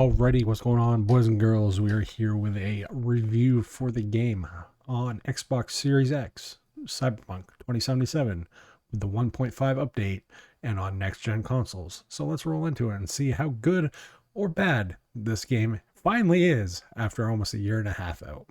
Alrighty, what's going on, boys and girls? We are here with a review for the game on Xbox Series X, Cyberpunk 2077, with the 1.5 update, and on next-gen consoles. So let's roll into it and see how good or bad this game finally is after almost a year and a half out.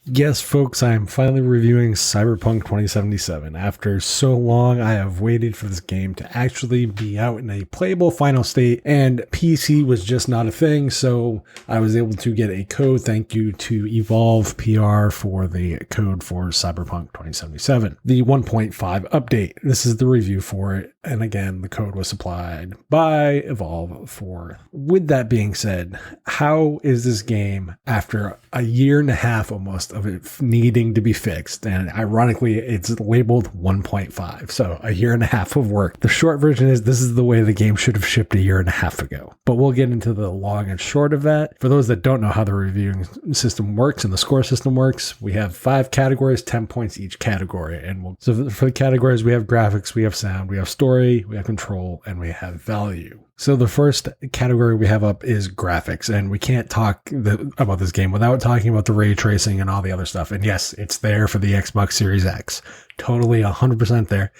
Yes, folks, I am finally reviewing Cyberpunk 2077. After so long, I have waited for this game to actually be out in a playable final state, and PC was just not a thing, so I was able to get a code. Thank you to Evolve PR for the code for Cyberpunk 2077. The 1.5 update. This is the review for it, and again, the code was supplied by Evolve for. With that being said, how is this game after a year and a half almost of it needing to be fixed? And ironically, it's labeled 1.5, so a year and a half of work. The short version is this is the way the game should have shipped a year and a half ago, but we'll get into the long and short of that. For those that don't know how the reviewing system works and the score system works, we have 5 categories, 10 points each category. And so for the categories, we have graphics, we have sound, we have story, we have control, and we have value. So the first category we have up is graphics, and we can't talk about this game without talking about the ray tracing and all the other stuff. And yes, it's there for the Xbox Series X. Totally 100% there.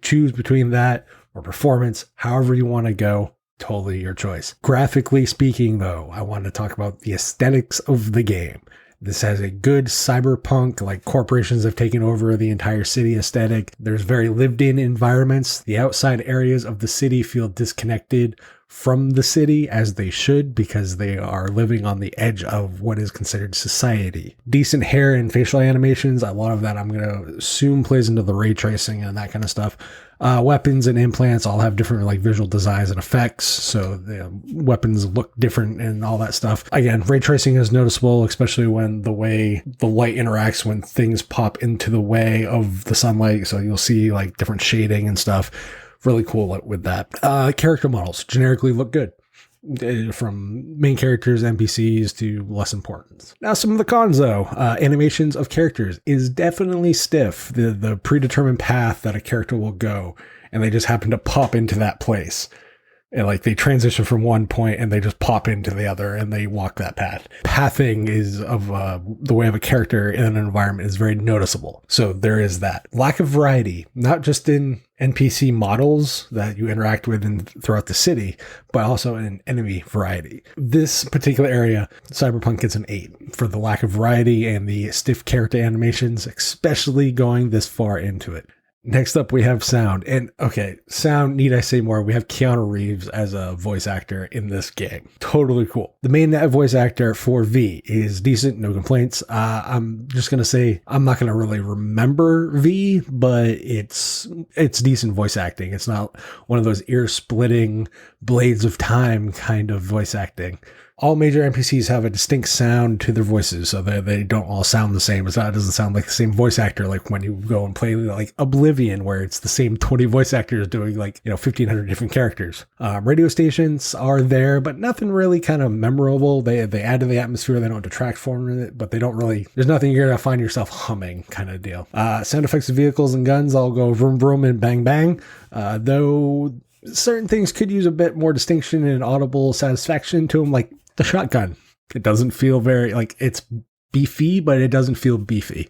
Choose between that or performance, however you want to go. Totally your choice. Graphically speaking, though, I want to talk about the aesthetics of the game. This has a good cyberpunk, like corporations have taken over the entire city aesthetic. There's very lived in environments. The outside areas of the city feel disconnected from the city, as they should, because they are living on the edge of what is considered society. Decent hair and facial animations. A lot of that I'm going to assume plays into the ray tracing and that kind of stuff. Weapons and implants all have different like visual designs and effects, so the weapons look different and all that stuff. Again, ray tracing is noticeable, especially when the way the light interacts when things pop into the way of the sunlight, so you'll see like different shading and stuff. Really cool with that. Character models generically look good, from main characters, NPCs to less important. Now, some of the cons though. Animations of characters is definitely stiff. The predetermined path that a character will go, and they just happen to pop into that place. And like they transition from one point and they just pop into the other and they walk that path. Pathing is of the way of a character in an environment is very noticeable. So there is that. Lack of variety, not just in NPC models that you interact with throughout the city, but also in enemy variety. This particular area, Cyberpunk gets an 8 for the lack of variety and the stiff character animations, especially going this far into it. Next up, we have sound. And okay, sound, need I say more? We have Keanu Reeves as a voice actor in this game. Totally cool. The main voice actor for V is decent, no complaints. I'm just going to say, I'm not going to really remember V, but it's decent voice acting. It's not one of those ear-splitting blades of time kind of voice acting. All major NPCs have a distinct sound to their voices, so they don't all sound the same. It doesn't sound like the same voice actor, like when you go and play like Oblivion, where it's the same 20 voice actors doing 1,500 different characters. Radio stations are there, but nothing really kind of memorable. They add to the atmosphere. They don't detract from it, but they don't really, there's nothing you're going to find yourself humming kind of deal. Sound effects of vehicles and guns all go vroom vroom and bang bang, though certain things could use a bit more distinction and audible satisfaction to them, like the shotgun. It doesn't feel very, it's beefy, but it doesn't feel beefy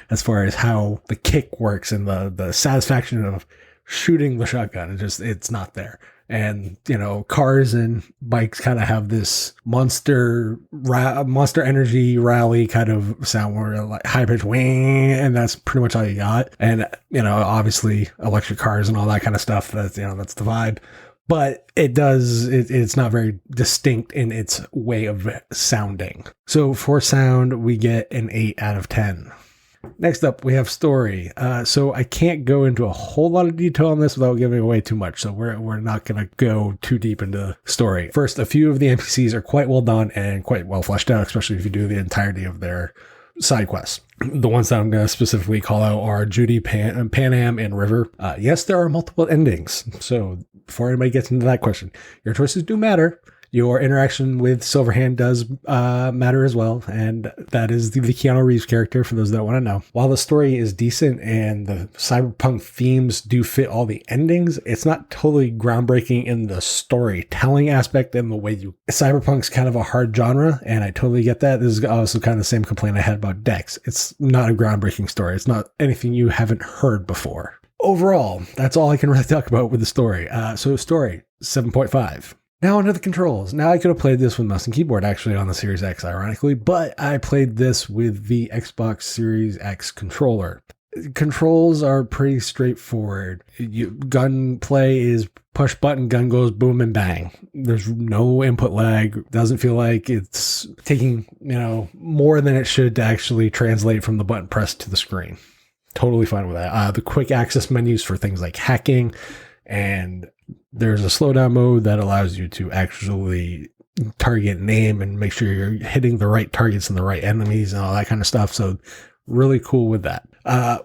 as far as how the kick works and the satisfaction of shooting the shotgun. It's not there. And, cars and bikes kind of have this monster energy rally kind of sound where like high pitch wing, and that's pretty much all you got. And, obviously electric cars and all that kind of stuff, that's the vibe. But it's not very distinct in its way of sounding. So for sound, we get an 8 out of 10. Next up, we have story. So I can't go into a whole lot of detail on this without giving away too much. So we're not going to go too deep into story. First, a few of the NPCs are quite well done and quite well fleshed out, especially if you do the entirety of their side quests. The ones that I'm going to specifically call out are Judy, Panam, and River. Yes, there are multiple endings. So before anybody gets into that question, your choices do matter. Your interaction with Silverhand does matter as well, and that is the Keanu Reeves character, for those that want to know. While the story is decent and the cyberpunk themes do fit all the endings, it's not totally groundbreaking in the storytelling aspect and the way you... Cyberpunk's kind of a hard genre, and I totally get that. This is also kind of the same complaint I had about Dex. It's not a groundbreaking story. It's not anything you haven't heard before. Overall, that's all I can really talk about with the story. So story, 7.5. Now onto the controls. Now I could have played this with mouse and keyboard actually on the Series X, ironically, but I played this with the Xbox Series X controller. Controls are pretty straightforward. Gunplay is push button, gun goes boom and bang. There's no input lag. Doesn't feel like it's taking, more than it should to actually translate from the button press to the screen. Totally fine with that. The quick access menus for things like hacking, and there's a slowdown mode that allows you to actually target and aim and make sure you're hitting the right targets and the right enemies and all that kind of stuff. So really cool with that.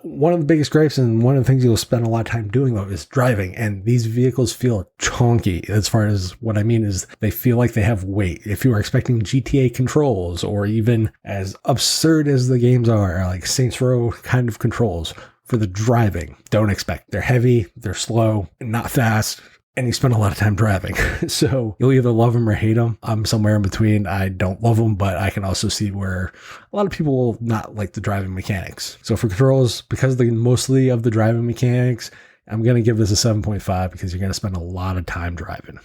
One of the biggest gripes and one of the things you'll spend a lot of time doing though is driving, and these vehicles feel chonky. As far as what I mean is they feel like they have weight. If you are expecting GTA controls or even as absurd as the games are, like Saints Row kind of controls for the driving, don't expect. They're heavy, they're slow, not fast, and you spend a lot of time driving. So you'll either love them or hate them. I'm somewhere in between. I don't love them, but I can also see where a lot of people will not like the driving mechanics. So for controls, because mostly of the driving mechanics, I'm going to give this a 7.5 because you're going to spend a lot of time driving.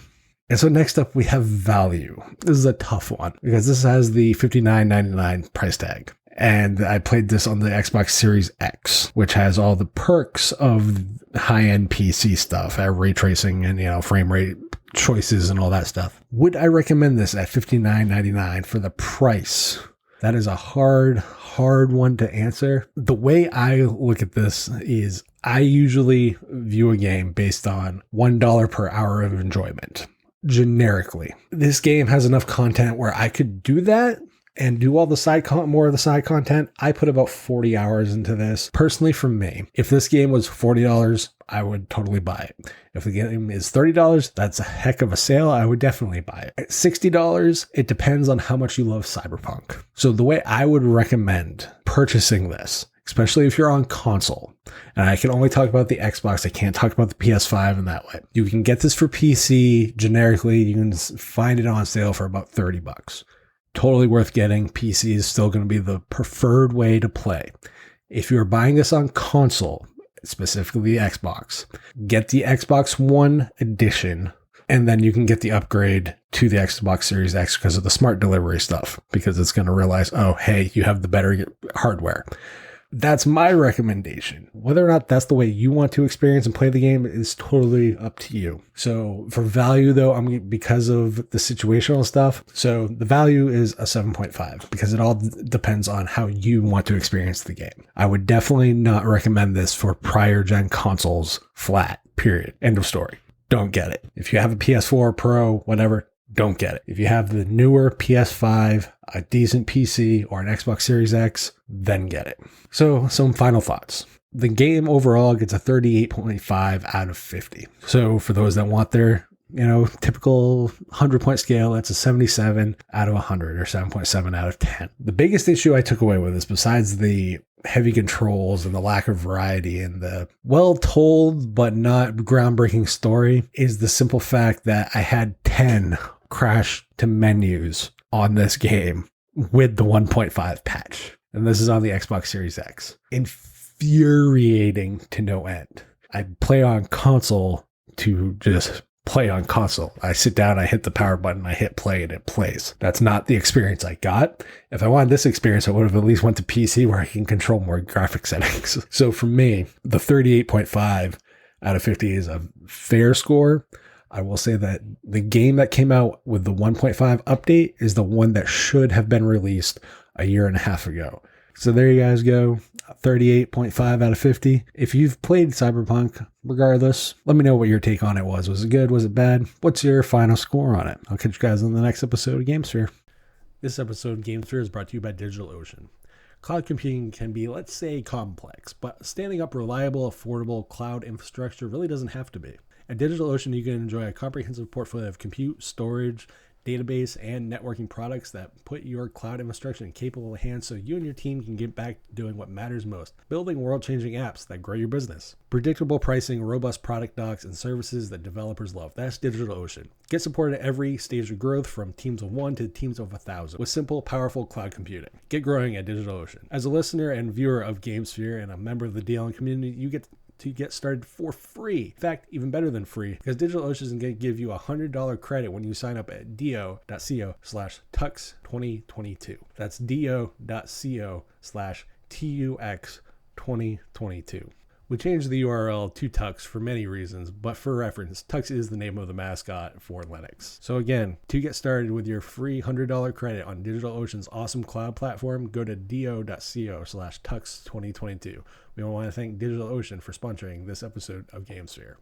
And so next up, we have value. This is a tough one because this has the $59.99 price tag. And I played this on the Xbox Series X, which has all the perks of high-end PC stuff, ray tracing and, frame rate choices and all that stuff. Would I recommend this at $59.99 for the price? That is a hard one to answer. The way I look at this is I usually view a game based on $1 per hour of enjoyment, generically. This game has enough content where I could do that and do all the more of the side content. I put about 40 hours into this. Personally, for me, if this game was $40, I would totally buy it. If the game is $30, that's a heck of a sale. I would definitely buy it. At $60, it depends on how much you love Cyberpunk. So the way I would recommend purchasing this, especially if you're on console, and I can only talk about the Xbox, I can't talk about the PS5 in that way. You can get this for PC generically. You can find it on sale for about $30. Totally worth getting. PC is still going to be the preferred way to play. If you're buying this on console, specifically the Xbox, get the Xbox One edition, and then you can get the upgrade to the Xbox Series X because of the smart delivery stuff, because it's going to realize, oh, hey, you have the better hardware. That's my recommendation. Whether or not that's the way you want to experience and play the game is totally up to you. So for value though, because of the situational stuff, so the value is a 7.5 because it all depends on how you want to experience the game. I would definitely not recommend this for prior gen consoles flat, period. End of story. Don't get it. If you have a PS4 Pro, whatever, don't get it. If you have the newer PS5, a decent PC, or an Xbox Series X, then get it. So some final thoughts. The game overall gets a 38.5 out of 50. So for those that want their, typical 100-point scale, that's a 77 out of 100 or 7.7 out of 10. The biggest issue I took away with this, besides the heavy controls and the lack of variety and the well-told but not groundbreaking story, is the simple fact that I had 10 crash to menus on this game with the 1.5 patch. And this is on the Xbox Series X. Infuriating to no end. I play on console to just play on console. I sit down, I hit the power button, I hit play, and it plays. That's not the experience I got. If I wanted this experience, I would have at least went to PC where I can control more graphic settings. So for me, the 38.5 out of 50 is a fair score. I will say that the game that came out with the 1.5 update is the one that should have been released a year and a half ago. So there you guys go. 38.5 out of 50. If you've played Cyberpunk, regardless, let me know what your take on it was. Was it good? Was it bad? What's your final score on it? I'll catch you guys on the next episode of GameSphere. This episode of GameSphere is brought to you by DigitalOcean. Cloud computing can be, let's say, complex, but standing up reliable, affordable cloud infrastructure really doesn't have to be. At DigitalOcean, you can enjoy a comprehensive portfolio of compute, storage, database, and networking products that put your cloud infrastructure in capable hands so you and your team can get back to doing what matters most, building world-changing apps that grow your business. Predictable pricing, robust product docs, and services that developers love. That's DigitalOcean. Get support at every stage of growth, from teams of 1 to teams of 1,000, with simple, powerful cloud computing. Get growing at DigitalOcean. As a listener and viewer of GameSphere and a member of the DLN community, you get to get started for free. In fact, even better than free, because DigitalOcean is going to give you a $100 credit when you sign up at do.co/tux2022. That's do.co/tux2022. We changed the URL to Tux for many reasons, but for reference, Tux is the name of the mascot for Linux. So again, to get started with your free $100 credit on DigitalOcean's awesome cloud platform, go to do.co/tux2022. We want to thank DigitalOcean for sponsoring this episode of GameSphere.